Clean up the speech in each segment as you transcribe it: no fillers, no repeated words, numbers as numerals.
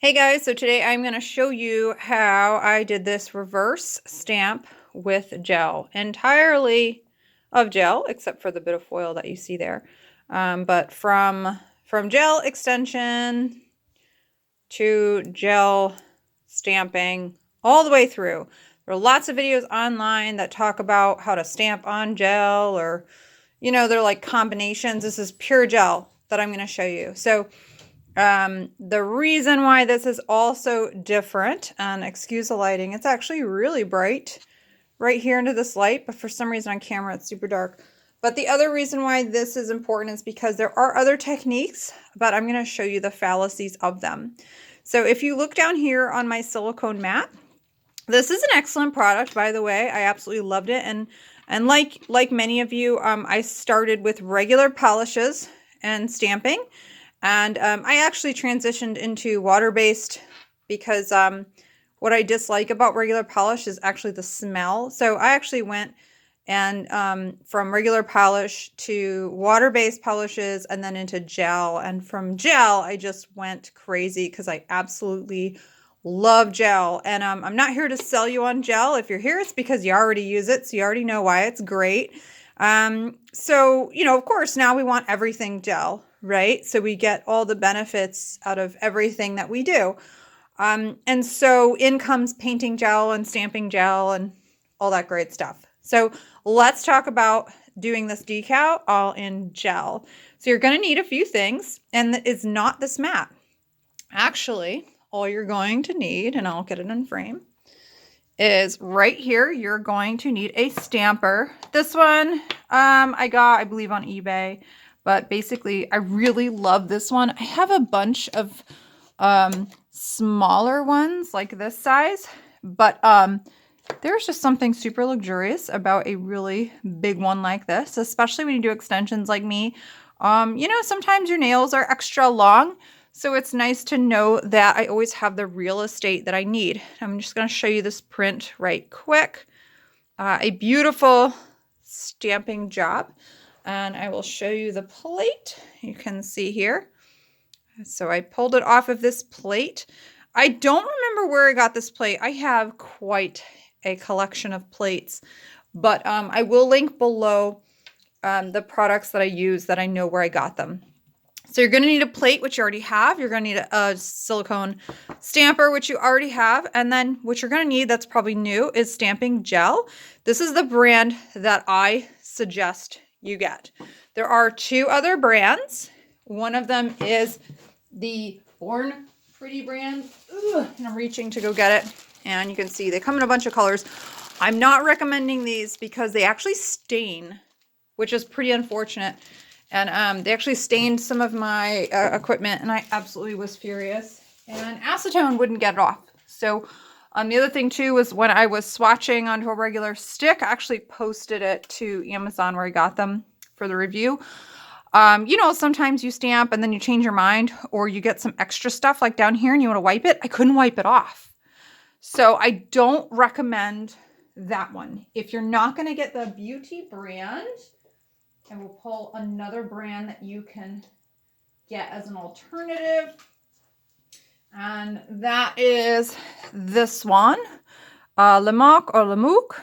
Hey guys, so today I'm going to show you how I did this reverse stamp with gel. Entirely of gel, except for the bit of foil that you see there. But from gel extension to gel stamping all the way through. There are lots of videos online that talk about how to stamp on gel, or, they're like combinations. This is pure gel that I'm going to show you. So the reason why this is also different, and excuse the lighting, it's actually really bright right here into this light, but for some reason on camera it's super dark. But the other reason why this is important is because there are other techniques, but I'm going to show you the fallacies of them. So if you look down here on my silicone mat, this is an excellent product, by the way. I absolutely loved it. And like many of you, I started with regular polishes and stamping. And I actually transitioned into water-based because what I dislike about regular polish is actually the smell. So I actually went and from regular polish to water-based polishes and then into gel. And from gel, I just went crazy because I absolutely love gel. And I'm not here to sell you on gel. If you're here, it's because you already use it, so you already know why it's great. So, of course, now we want everything gel, right? So we get all the benefits out of everything that we do. And so in comes painting gel and stamping gel and all that great stuff. So let's talk about doing this decal all in gel. So you're going to need a few things, and it's not this mat. Actually, all you're going to need, and I'll get it in frame, is right here. You're going to need a stamper. This one I got, I believe, on eBay, but basically I really love this one. I have a bunch of smaller ones like this size, but there's just something super luxurious about a really big one like this, especially when you do extensions like me. Sometimes your nails are extra long, so it's nice to know that I always have the real estate that I need. I'm just going to show you this print right quick. A beautiful stamping job. And I will show you the plate. You can see here. So I pulled it off of this plate. I don't remember where I got this plate. I have quite a collection of plates, but I will link below the products that I use that I know where I got them. So you're going to need a plate, which you already have. You're going to need a silicone stamper, which you already have. And then what you're going to need that's probably new is stamping gel. This is the brand that I suggest you get. There are two other brands. One of them is the Born Pretty brand. Ugh, and I'm reaching to go get it. And you can see they come in a bunch of colors. I'm not recommending these because they actually stain, which is pretty unfortunate. And they actually stained some of my equipment, and I absolutely was furious. And acetone wouldn't get it off. So the other thing, too, was when I was swatching onto a regular stick, I actually posted it to Amazon where I got them for the review. Sometimes you stamp and then you change your mind, or you get some extra stuff like down here and you want to wipe it. I couldn't wipe it off. So I don't recommend that one. If you're not going to get the Biutee brand, and we'll pull another brand that you can get as an alternative. And that is this one. Lemouk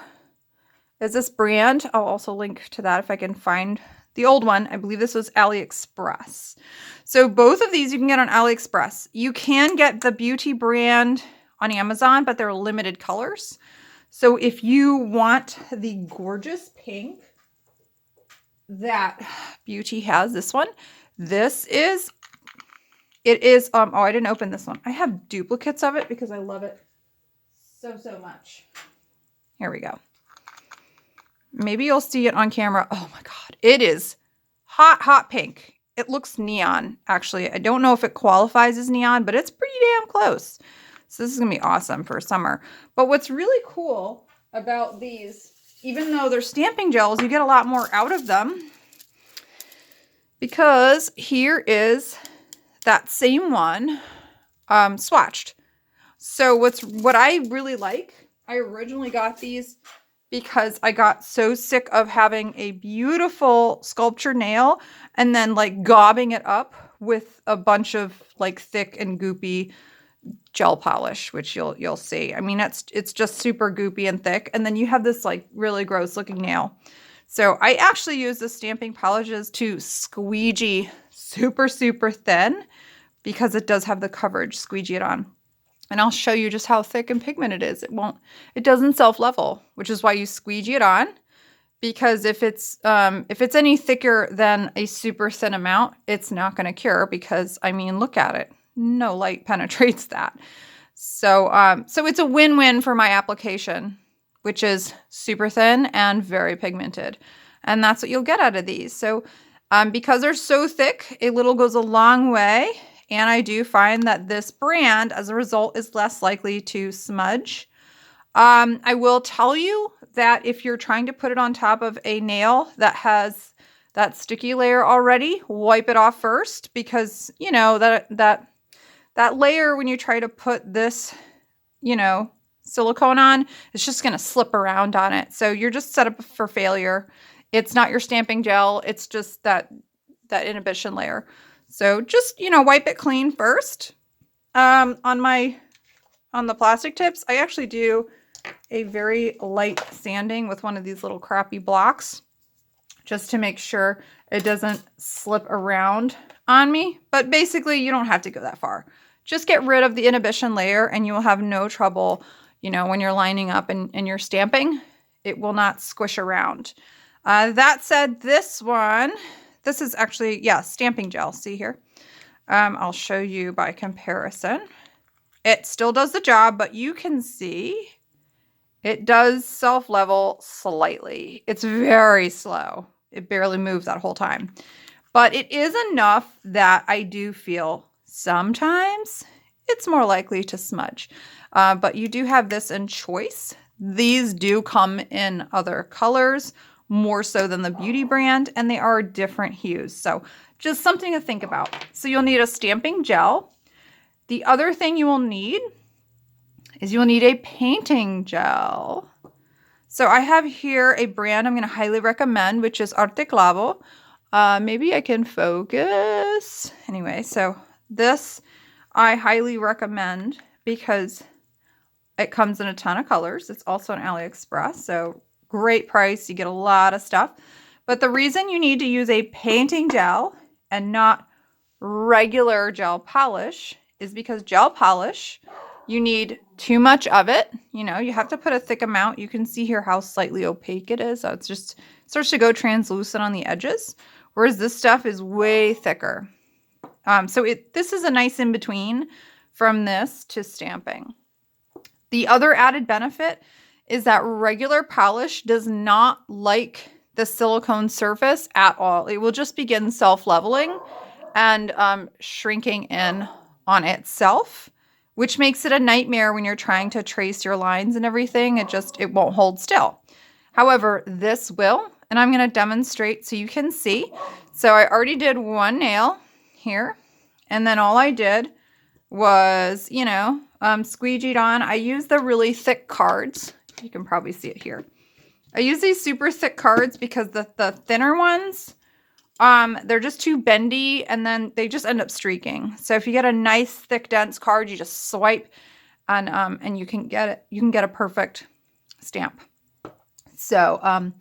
is this brand. I'll also link to that if I can find the old one. I believe this was AliExpress. So both of these you can get on AliExpress. You can get the Biutee brand on Amazon, but they're limited colors. So if you want the gorgeous pink that Biutee has, this one, it is, oh, I didn't open this one. I have duplicates of it because I love it so much. Here we go. Maybe you'll see it on camera. Oh my God. It is hot pink. It looks neon, actually. I don't know if it qualifies as neon, but it's pretty damn close. So this is gonna be awesome for summer. But what's really cool about these, even though they're stamping gels, you get a lot more out of them, because here is that same one swatched. So what I really like, I originally got these because I got so sick of having a beautiful sculpture nail and then like gobbing it up with a bunch of like thick and goopy gel polish, which you'll see. I mean, it's just super goopy and thick, and then you have this like really gross looking nail. So I actually use the stamping polishes to squeegee super, super thin because it does have the coverage, squeegee it on. And I'll show you just how thick and pigment it is. It doesn't self-level, which is why you squeegee it on, because if it's any thicker than a super thin amount, it's not going to cure because, I mean, look at it. No light penetrates that. So, so it's a win-win for my application, which is super thin and very pigmented. And that's what you'll get out of these. So because they're so thick, a little goes a long way. And I do find that this brand, as a result, is less likely to smudge. I will tell you that if you're trying to put it on top of a nail that has that sticky layer already, wipe it off first, because, you know, that layer, when you try to put this, you know, silicone on, it's just going to slip around on it. So you're just set up for failure. It's not your stamping gel. It's just that inhibition layer. So just, you know, wipe it clean first. On the plastic tips, I actually do a very light sanding with one of these little crappy blocks, just to make sure it doesn't slip around on me. But basically, you don't have to go that far. Just get rid of the inhibition layer and you will have no trouble, you know, when you're lining up and you're stamping. It will not squish around. That said, this is actually, yeah, stamping gel. See here? I'll show you by comparison. It still does the job, but you can see it does self-level slightly. It's very slow. It barely moves that whole time. But it is enough that I do feel sometimes it's more likely to smudge. But you do have this in choice. These do come in other colors, more so than the Biutee brand, and they are different hues. So just something to think about. So you'll need a stamping gel. The other thing you will need is you'll need a painting gel. So I have here a brand I'm going to highly recommend, which is Arte Clavo. Maybe I can focus. Anyway, so this I highly recommend because it comes in a ton of colors. It's also on AliExpress, so great price. You get a lot of stuff. But the reason you need to use a painting gel and not regular gel polish is because gel polish, you need too much of it. You know, you have to put a thick amount. You can see here how slightly opaque it is. So it's just starts to go translucent on the edges, whereas this stuff is way thicker. So this is a nice in between from this to stamping. The other added benefit is that regular polish does not like the silicone surface at all. It will just begin self-leveling and shrinking in on itself, which makes it a nightmare when you're trying to trace your lines and everything. It won't hold still. However, this will, and I'm going to demonstrate so you can see. So I already did one nail here, and then all I did was, you know, squeegeed on. I use the really thick cards. You can probably see it here. I use these super thick cards because the thinner ones, they're just too bendy and then they just end up streaking. So if you get a nice thick dense card, you just swipe and you can get it. You can get a perfect stamp. So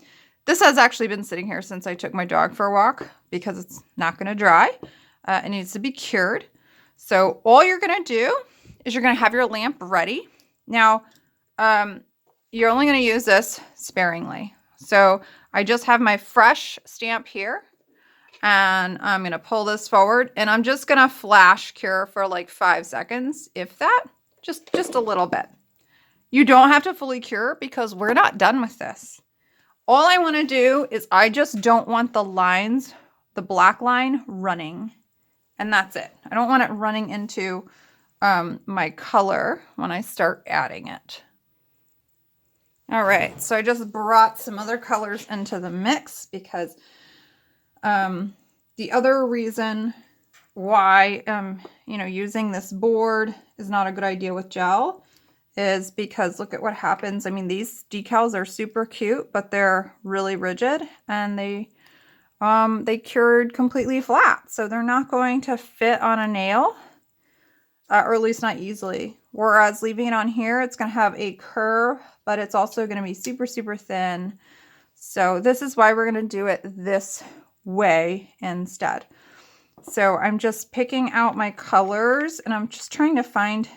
this has actually been sitting here since I took my dog for a walk because it's not going to dry. It needs to be cured. So all you're going to do is you're going to have your lamp ready. Now, you're only going to use this sparingly. So I just have my fresh stamp here. And I'm going to pull this forward. And I'm just going to flash cure for like 5 seconds, if that. Just a little bit. You don't have to fully cure because we're not done with this. All I want to do is I just don't want the lines, the black line, running. And that's it. I don't want it running into my color when I start adding it. All right, so I just brought some other colors into the mix because the other reason why, you know, using this board is not a good idea with gel is because look at what happens. I mean, these decals are super cute, but they're really rigid and they cured completely flat. So they're not going to fit on a nail. or at least not easily. Whereas leaving it on here, it's going to have a curve, but it's also going to be super, super thin. So this is why we're going to do it this way instead. So I'm just picking out my colors, and I'm just trying to find,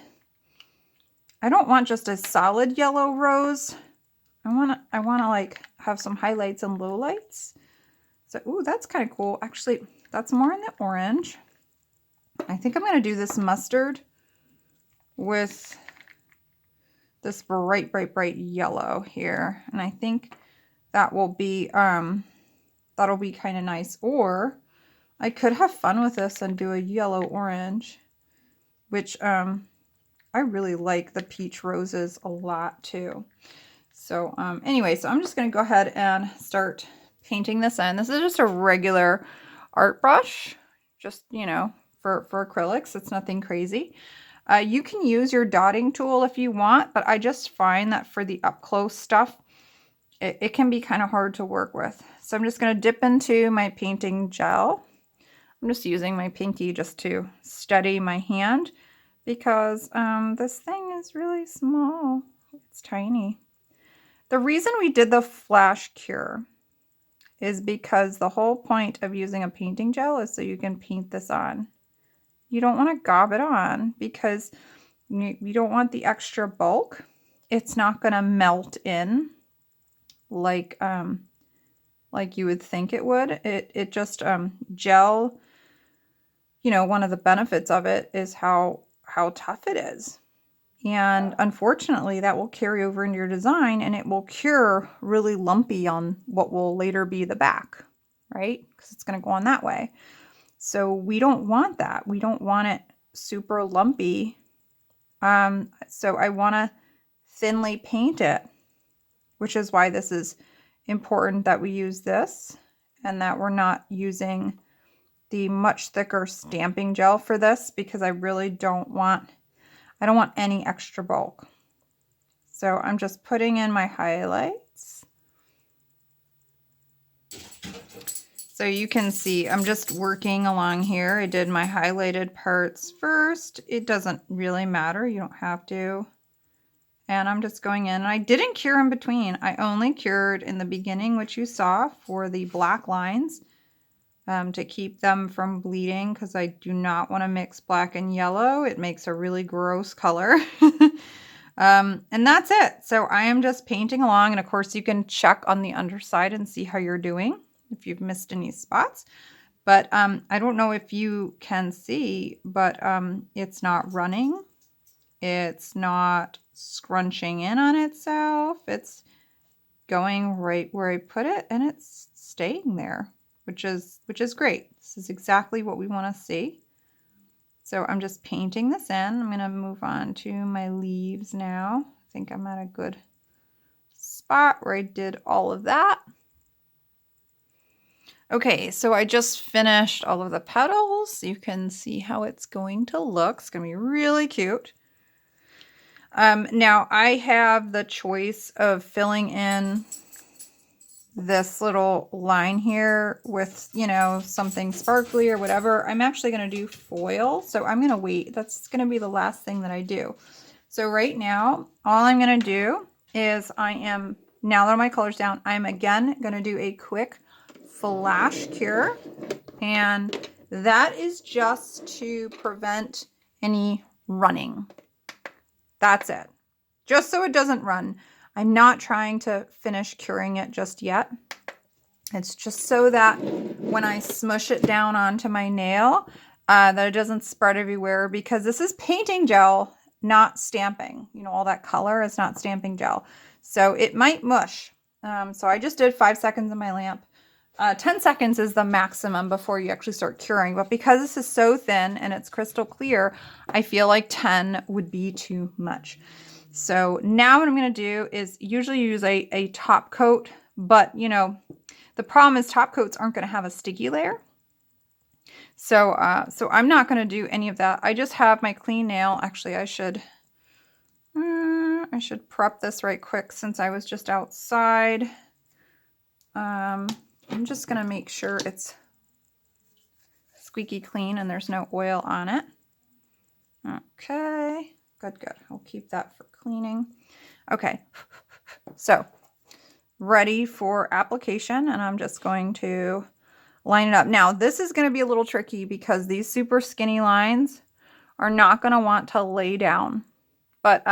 I don't want just a solid yellow rose. I want to like have some highlights and lowlights. So, ooh, that's kind of cool. Actually, that's more in the orange. I think I'm going to do this mustard with this bright, bright, bright yellow here. And I think that will be, that'll be kind of nice. Or I could have fun with this and do a yellow orange, which, I really like the peach roses a lot too. So, anyway, so I'm just going to go ahead and start painting this in. This is just a regular art brush, just, you know, for acrylics. It's nothing crazy. You can use your dotting tool if you want, but I just find that for the up close stuff, it can be kind of hard to work with. So I'm just going to dip into my painting gel. I'm just using my pinky just to steady my hand because this thing is really small. It's tiny. The reason we did the flash cure is because the whole point of using a painting gel is so you can paint this on. You don't want to gob it on because you don't want the extra bulk. It's not going to melt in like you would think it would. It just gel, you know, one of the benefits of it is how tough it is. And unfortunately, that will carry over into your design and it will cure really lumpy on what will later be the back, right? Because it's going to go on that way. So we don't want that. We don't want it super lumpy. So I want to thinly paint it, which is why this is important that we use this and that we're not using the much thicker stamping gel for this, because I really don't want any extra bulk. So I'm just putting in my highlights. So you can see I'm just working along here. I did my highlighted parts first. It doesn't really matter. You don't have to. And I'm just going in. And I didn't cure in between. I only cured in the beginning, which you saw for the black lines, to keep them from bleeding, because I do not want to mix black and yellow. It makes a really gross color. And that's it. So I am just painting along. And of course you can check on the underside and see how you're doing if you've missed any spots. But I don't know if you can see, but it's not running. It's not scrunching in on itself. It's going right where I put it, and it's staying there, which is great. This is exactly what we want to see. So I'm just painting this in. I'm going to move on to my leaves now. I think I'm at a good spot where I did all of that. Okay, so I just finished all of the petals. You can see how it's going to look. It's going to be really cute. Now I have the choice of filling in this little line here with, you know, something sparkly or whatever. I'm actually going to do foil, so I'm going to wait. That's going to be the last thing that I do. So right now, all I'm going to do is now that all my color's down, I'm again going to do a quick flash cure, and that is just to prevent any running. That's it. Just so it doesn't run. I'm not trying to finish curing it just yet. It's just so that when I smush it down onto my nail, that it doesn't spread everywhere, because this is painting gel, not stamping. You know, all that color is not stamping gel. So it might mush. So I just did 5 seconds in my lamp. 10 seconds is the maximum before you actually start curing. But because this is so thin and it's crystal clear, I feel like 10 would be too much. So now what I'm going to do is usually use a top coat, but you know, the problem is top coats aren't going to have a sticky layer. So, so I'm not going to do any of that. I just have my clean nail. Actually, I should prep this right quick since I was just outside. I'm just going to make sure it's squeaky clean and there's no oil on it. Okay, good, good. I'll keep that for cleaning. Okay, so ready for application, and I'm just going to line it up. Now, this is going to be a little tricky because these super skinny lines are not going to want to lay down, but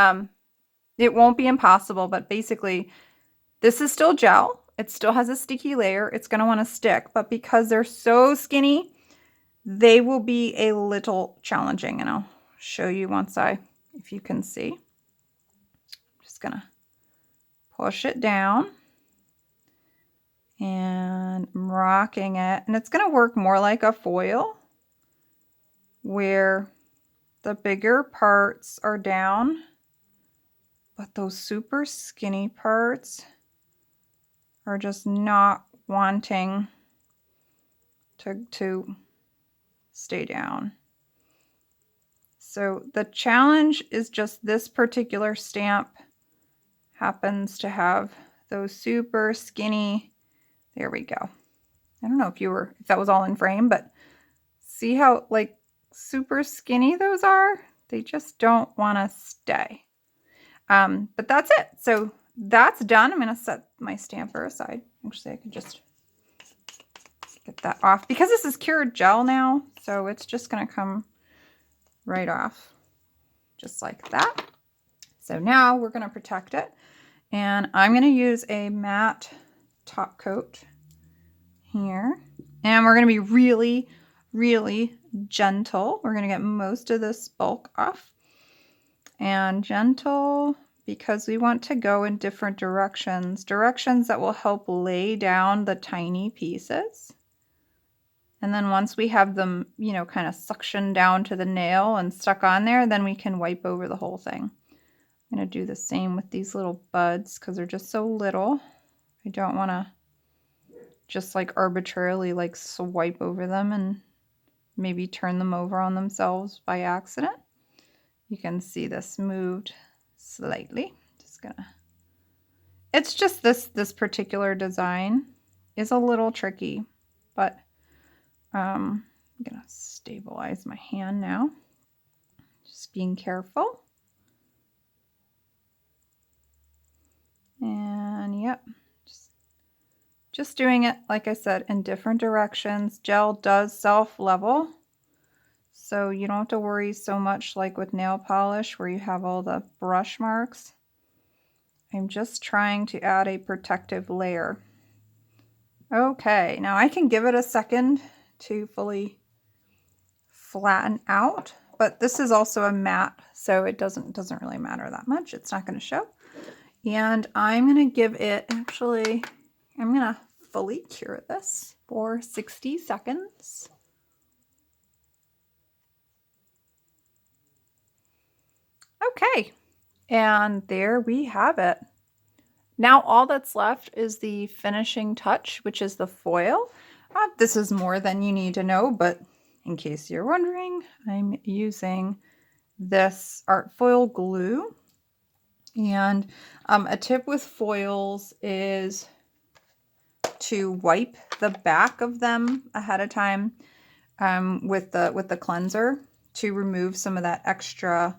it won't be impossible. But basically, this is still gel. It still has a sticky layer. It's going to want to stick, but because they're so skinny, they will be a little challenging, and I'll show you once if you can see. I'm just going to push it down. And I'm rocking it, and it's going to work more like a foil where the bigger parts are down, but those super skinny parts are just not wanting to stay down. So the challenge is just this particular stamp happens to have those super skinny. There we go. I don't know if that was all in frame, but see how like super skinny those are? They just don't want to stay. But that's it. So that's done. I'm going to set my stamper aside. Actually, I could just get that off because this is cured gel now. So it's just going to come right off just like that. So now we're going to protect it. And I'm going to use a matte top coat here. And we're going to be really, really gentle. We're going to get most of this bulk off. And gentle because we want to go in different directions that will help lay down the tiny pieces. And then once we have them, you know, kind of suctioned down to the nail and stuck on there, then we can wipe over the whole thing. I'm going to do the same with these little buds because they're just so little. I don't want to just like arbitrarily like swipe over them and maybe turn them over on themselves by accident. You can see this moved slightly. It's just this particular design is a little tricky, but I'm gonna stabilize my hand now. Just being careful. And yep, just doing it, like I said, in different directions. Gel does self-level, so you don't have to worry so much like with nail polish where you have all the brush marks. I'm just trying to add a protective layer. Okay, now I can give it a second to fully flatten out, but this is also a matte, so it doesn't really matter that much. It's not going to show. And I'm going to give it, actually, I'm going to fully cure this for 60 seconds. Okay, and there we have it. Now all that's left is the finishing touch, which is the foil. This is more than you need to know, but in case you're wondering, I'm using this art foil glue. And a tip with foils is to wipe the back of them ahead of time with the cleanser to remove some of that extra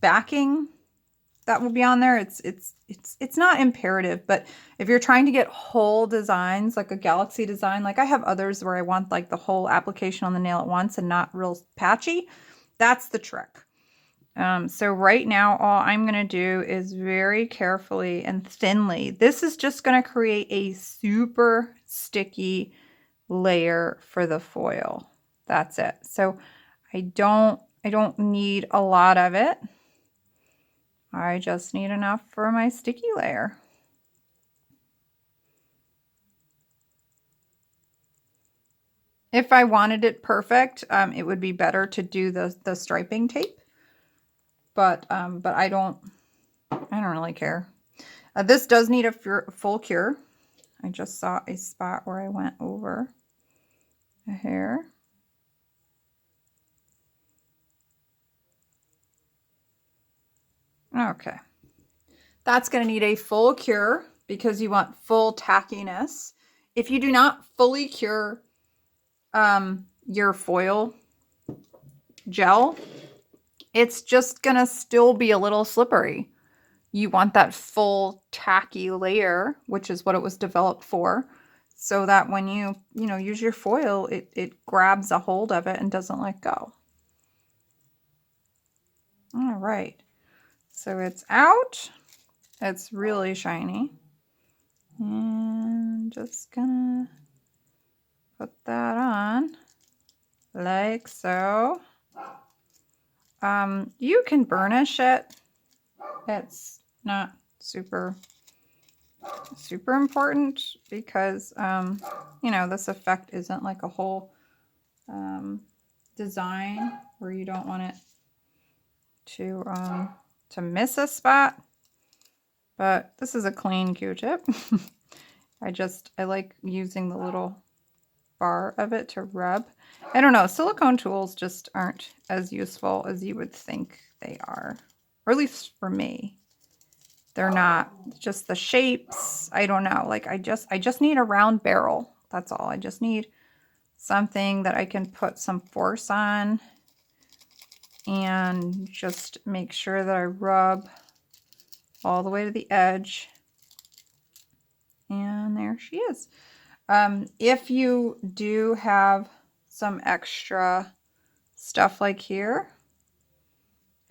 backing that will be on there. It's not imperative, but if you're trying to get whole designs, like a galaxy design, like I have others where I want like the whole application on the nail at once and not real patchy, that's the trick. So right now, all I'm going to do is very carefully and thinly. This is just going to create a super sticky layer for the foil. That's it. So I don't need a lot of it. I just need enough for my sticky layer. If I wanted it perfect, it would be better to do the striping tape. But I don't really care. This does need a full cure. I just saw a spot where I went over a hair. Okay. That's going to need a full cure because you want full tackiness. If you do not fully cure your foil gel, it's just gonna still be a little slippery. You want that full tacky layer, which is what it was developed for, so that when you use your foil, it grabs a hold of it and doesn't let go. All right, so it's out. It's really shiny. And just gonna put that on like so. You can burnish it. It's not super important because, this effect isn't like a whole design where you don't want it to miss a spot. But this is a clean Q-tip. I like using the little bar of it to rub. I don't know, silicone tools just aren't as useful as you would think they are, or at least for me. They're not. Just the shapes, I don't know, like I just need a round barrel. That's all. I just need something that I can put some force on and just make sure that I rub all the way to the edge. And there she is. If you do have some extra stuff like here,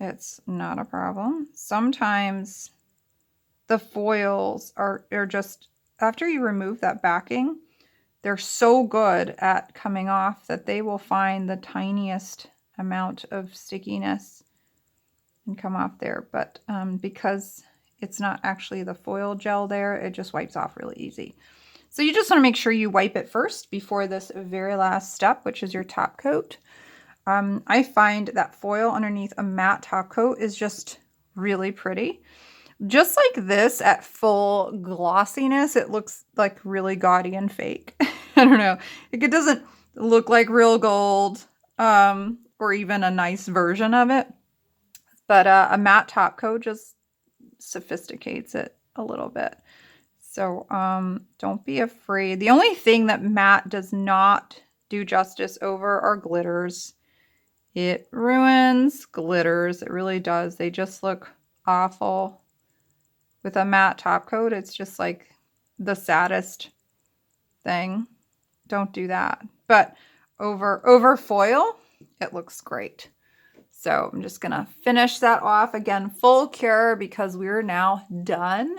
it's not a problem. Sometimes the foils are just, after you remove that backing, they're so good at coming off that they will find the tiniest amount of stickiness and come off there. But because it's not actually the foil gel there, it just wipes off really easy. So you just want to make sure you wipe it first before this very last step, which is your top coat. I find that foil underneath a matte top coat is just really pretty. Just like this at full glossiness, it looks like really gaudy and fake. I don't know. It doesn't look like real gold, or even a nice version of it. But a matte top coat just sophisticates it a little bit. So don't be afraid. The only thing that matte does not do justice over are glitters. It ruins glitters. It really does. They just look awful. With a matte top coat, it's just like the saddest thing. Don't do that. But over foil, it looks great. So I'm just gonna finish that off again, full cure, because we're now done.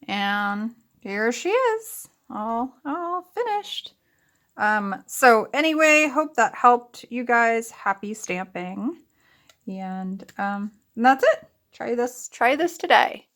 And here she is, all finished. So anyway, hope that helped you guys. Happy stamping. And that's it. Try this today.